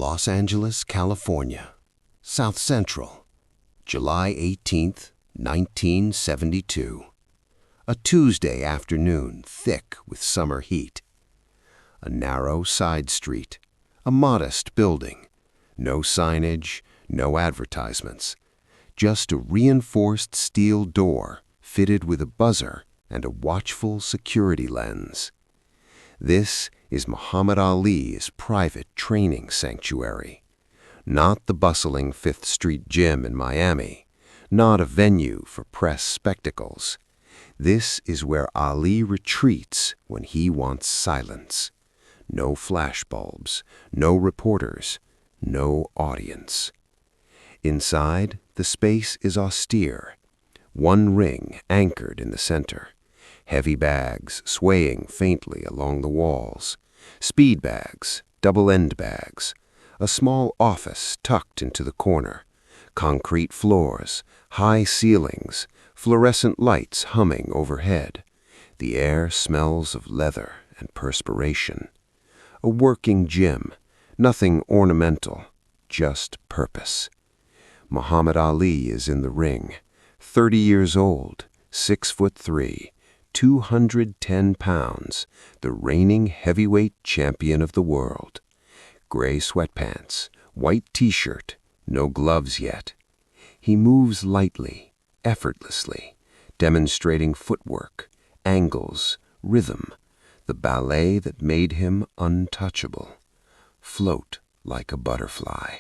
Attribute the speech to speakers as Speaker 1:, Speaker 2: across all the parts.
Speaker 1: Los Angeles, California, South Central, July 18th, 1972. A Tuesday afternoon thick with summer heat. A narrow side street, a modest building, no signage, no advertisements, just a reinforced steel door fitted with a buzzer and a watchful security lens. This is Muhammad Ali's private training sanctuary, not the bustling Fifth Street gym in Miami, not a venue for press spectacles. This is where Ali retreats when he wants silence. No flashbulbs, no reporters, no audience. Inside, the space is austere. One ring anchored in the center. Heavy bags swaying faintly along the walls. Speed bags, double-end bags. A small office tucked into the corner. Concrete floors, high ceilings, fluorescent lights humming overhead. The air smells of leather and perspiration. A working gym, nothing ornamental, just purpose. Muhammad Ali is in the ring, 30 years old, 6'3", 210 pounds, the reigning heavyweight champion of the world. Gray sweatpants, white t-shirt, no gloves yet. He moves lightly, effortlessly, demonstrating footwork, angles, rhythm, the ballet that made him untouchable. Float like a butterfly.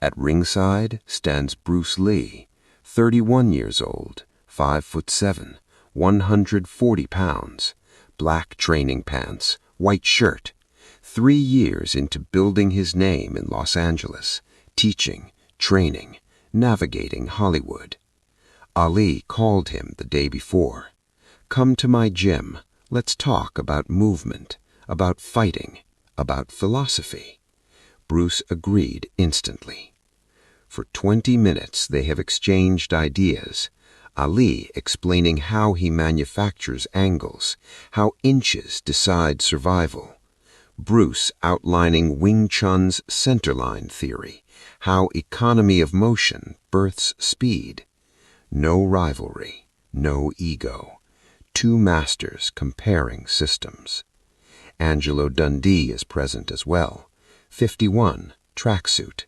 Speaker 1: At ringside stands Bruce Lee, 31 years old, 5'7", 140 pounds, black training pants, white shirt, 3 years into building his name in Los Angeles, teaching, training, navigating Hollywood. Ali called him the day before. "Come to my gym. Let's talk about movement, about fighting, about philosophy." Bruce agreed instantly. For 20 minutes they have exchanged ideas, Ali explaining how he manufactures angles, how inches decide survival. Bruce outlining Wing Chun's centerline theory, how economy of motion births speed. No rivalry, no ego. Two masters comparing systems. Angelo Dundee is present as well. 51, tracksuit,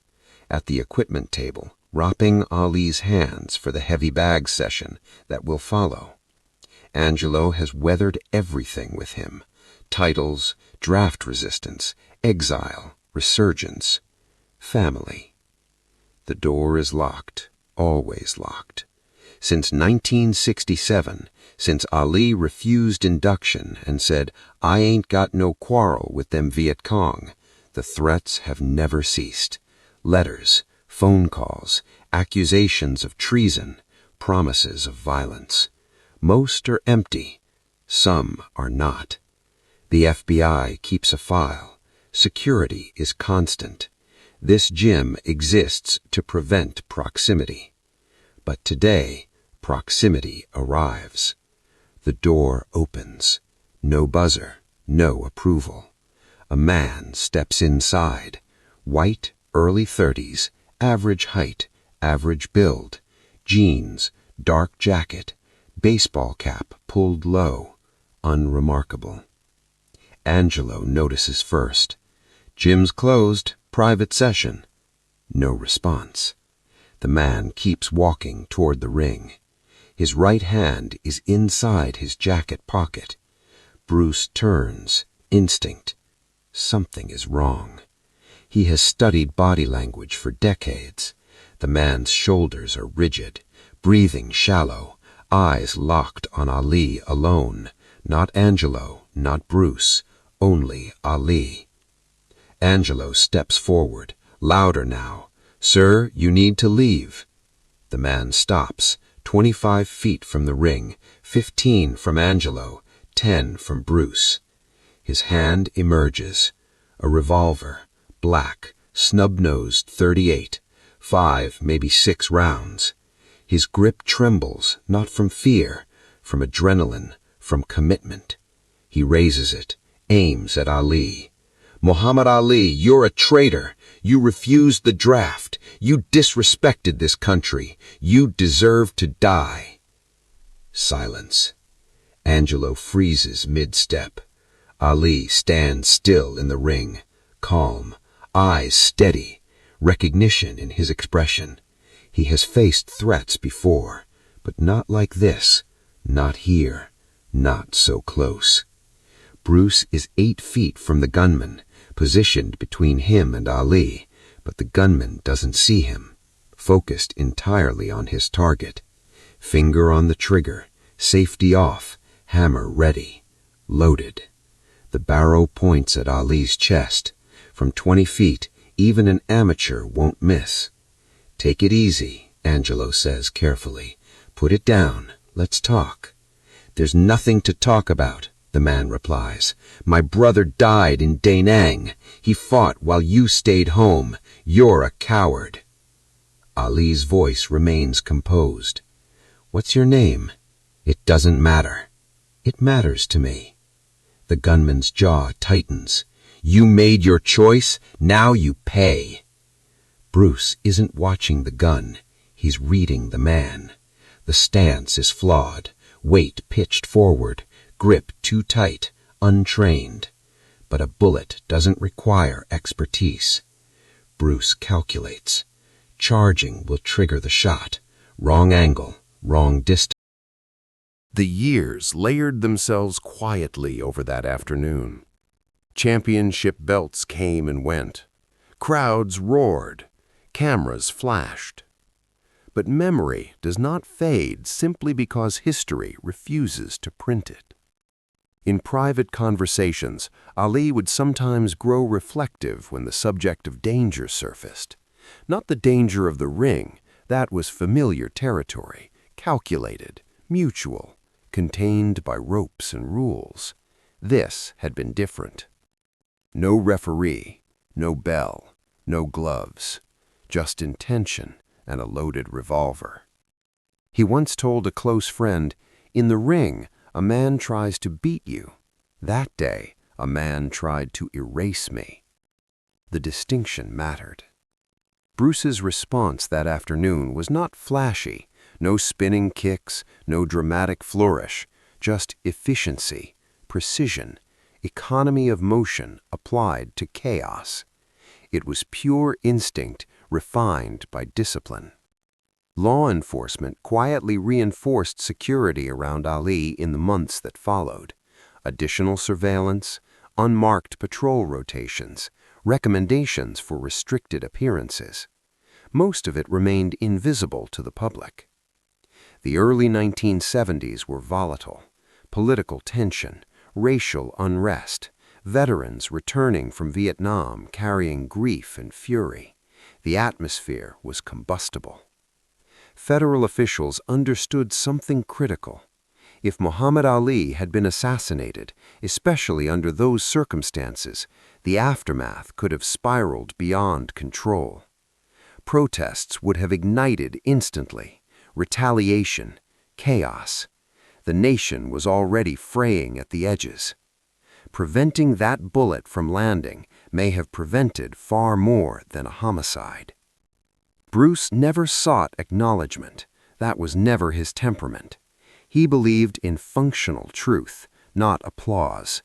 Speaker 1: at the equipment table, wrapping Ali's hands for the heavy bag session that will follow. Angelo has weathered everything with him: titles, draft resistance, exile, resurgence, family. The door is locked, always locked. Since 1967, since Ali refused induction and said, "I ain't got no quarrel with them Viet Cong," the threats have never ceased. Letters, phone calls, accusations of treason, promises of violence. Most are empty, some are not. The FBI keeps a file. Security is constant. This gym exists to prevent proximity. But today, proximity arrives. The door opens. No buzzer, no approval. A man steps inside, white, early 30s, average height, average build, jeans, dark jacket, baseball cap pulled low, unremarkable. Angelo notices first. "Gym's closed, private session." No response. The man keeps walking toward the ring. His right hand is inside his jacket pocket. Bruce turns, instinct. Something is wrong. He has studied body language for decades. The man's shoulders are rigid, breathing shallow, eyes locked on Ali alone, not Angelo, not Bruce, only Ali. Angelo steps forward, louder now. "Sir, you need to leave." The man stops, 25 feet from the ring, 15 from Angelo, 10 from Bruce. His hand emerges. A revolver, black, snub-nosed .38, 5, maybe 6 rounds. His grip trembles, not from fear, from adrenaline, from commitment. He raises it, aims at Ali.
Speaker 2: "Muhammad Ali, you're a traitor. You refused the draft. You disrespected this country. You deserve to die." Silence. Angelo freezes mid-step. Ali stands still in the ring, calm, eyes steady, recognition in his expression. He has faced threats before, but not like this, not here, not so close. Bruce is 8 feet from the gunman, positioned between him and Ali, but the gunman doesn't see him, focused entirely on his target. Finger on the trigger, safety off, hammer ready, loaded. The barrel points at Ali's chest. From 20 feet, even an amateur won't miss. "Take it easy," Angelo says carefully. "Put it down. Let's talk." "There's nothing to talk about," the man replies. "My brother died in Da Nang. He fought while you stayed home. You're a coward." Ali's voice remains composed. "What's your name?" "It doesn't matter." "It matters to me." The gunman's jaw tightens. "You made your choice, now you pay." Bruce isn't watching the gun. He's reading the man. The stance is flawed, weight pitched forward, grip too tight, untrained. But a bullet doesn't require expertise. Bruce calculates. Charging will trigger the shot. Wrong angle, wrong distance.
Speaker 1: The years layered themselves quietly over that afternoon. Championship belts came and went. Crowds roared. Cameras flashed. But memory does not fade simply because history refuses to print it. In private conversations, Ali would sometimes grow reflective when the subject of danger surfaced. Not the danger of the ring, that was familiar territory, calculated, mutual, contained by ropes and rules. This had been different. No referee, no bell, no gloves, just intention and a loaded revolver. He once told a close friend, "In the ring, a man tries to beat you. That day, a man tried to erase me." The distinction mattered. Bruce's response that afternoon was not flashy. No spinning kicks, no dramatic flourish, just efficiency, precision, economy of motion applied to chaos. It was pure instinct refined by discipline. Law enforcement quietly reinforced security around Ali in the months that followed. Additional surveillance, unmarked patrol rotations, recommendations for restricted appearances. Most of it remained invisible to the public. The early 1970s were volatile. Political tension, racial unrest, veterans returning from Vietnam carrying grief and fury. The atmosphere was combustible. Federal officials understood something critical. If Muhammad Ali had been assassinated, especially under those circumstances, the aftermath could have spiraled beyond control. Protests would have ignited instantly. Retaliation, chaos. The nation was already fraying at the edges. Preventing that bullet from landing may have prevented far more than a homicide. Bruce never sought acknowledgement. That was never his temperament. He believed in functional truth, not applause.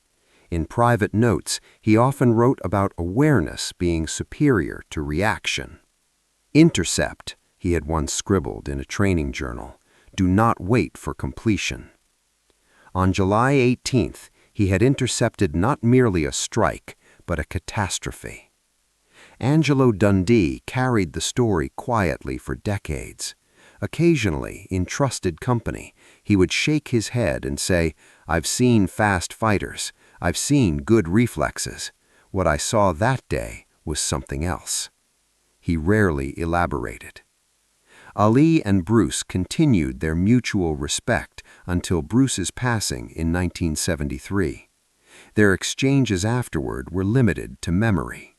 Speaker 1: In private notes, he often wrote about awareness being superior to reaction. "Intercept," he had once scribbled in a training journal. "Do not wait for completion." On July 18th, he had intercepted not merely a strike, but a catastrophe. Angelo Dundee carried the story quietly for decades. Occasionally, in trusted company, he would shake his head and say, "I've seen fast fighters. I've seen good reflexes. What I saw that day was something else." He rarely elaborated. Ali and Bruce continued their mutual respect until Bruce's passing in 1973. Their exchanges afterward were limited to memory.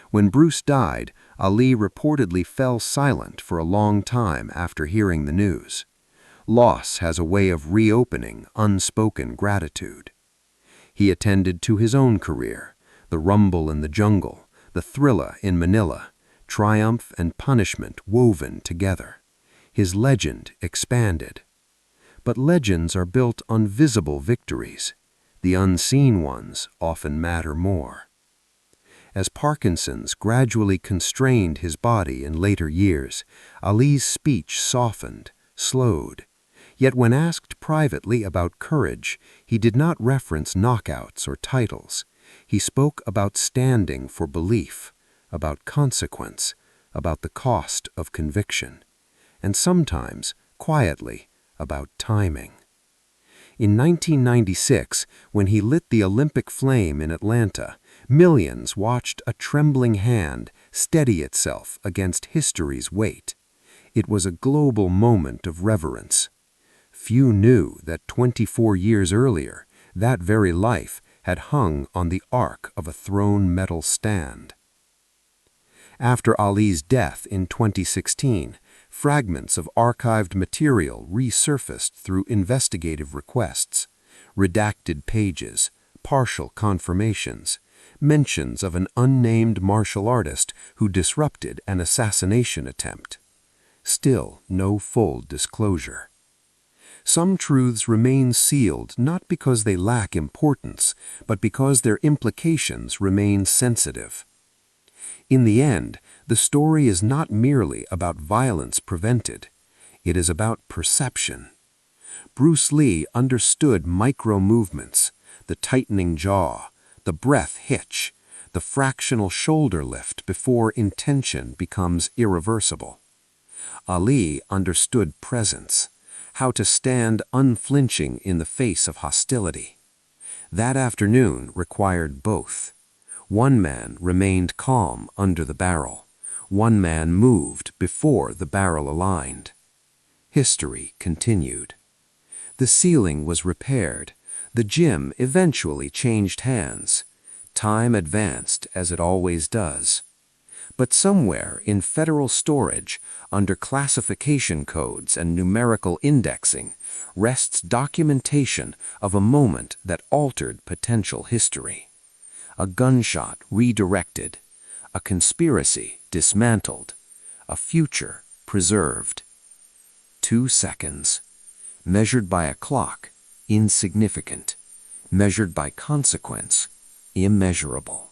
Speaker 1: When Bruce died, Ali reportedly fell silent for a long time after hearing the news. Loss has a way of reopening unspoken gratitude. He attended to his own career,
Speaker 3: The rumble in the jungle, the thriller in Manila, triumph and punishment woven together. His legend expanded. But legends are built on visible victories. The unseen ones often matter more. As Parkinson's gradually constrained his body in later years, Ali's speech softened, slowed. Yet when asked privately about courage, he did not reference knockouts or titles. He spoke about standing for belief, about consequence, about the cost of conviction, and sometimes, quietly, about timing. In 1996, when he lit the Olympic flame in Atlanta, millions watched a trembling hand steady itself against history's weight. It was a global moment of reverence. Few knew that 24 years earlier, that very life had hung on the arc of a thrown metal stand. After Ali's death in 2016, fragments of archived material resurfaced through investigative requests, redacted pages, partial confirmations, mentions of an unnamed martial artist who disrupted an assassination attempt. Still no full disclosure. Some truths remain sealed not because they lack importance, but because their implications remain sensitive. In the end, the story is not merely about violence prevented. It is about perception. Bruce Lee understood micro-movements, the tightening jaw, the breath hitch, the fractional shoulder lift before intention becomes irreversible. Ali understood presence, how to stand unflinching in the face of hostility. That afternoon required both. One man remained calm under the barrel. One man moved before the barrel aligned. History continued. The ceiling was repaired. The gym eventually changed hands. Time advanced as it always does. But somewhere in federal storage, under classification codes and numerical indexing, rests documentation of a moment that altered potential history. A gunshot redirected, a conspiracy dismantled, a future preserved. 2 seconds. Measured by a clock, insignificant. Measured by consequence, immeasurable.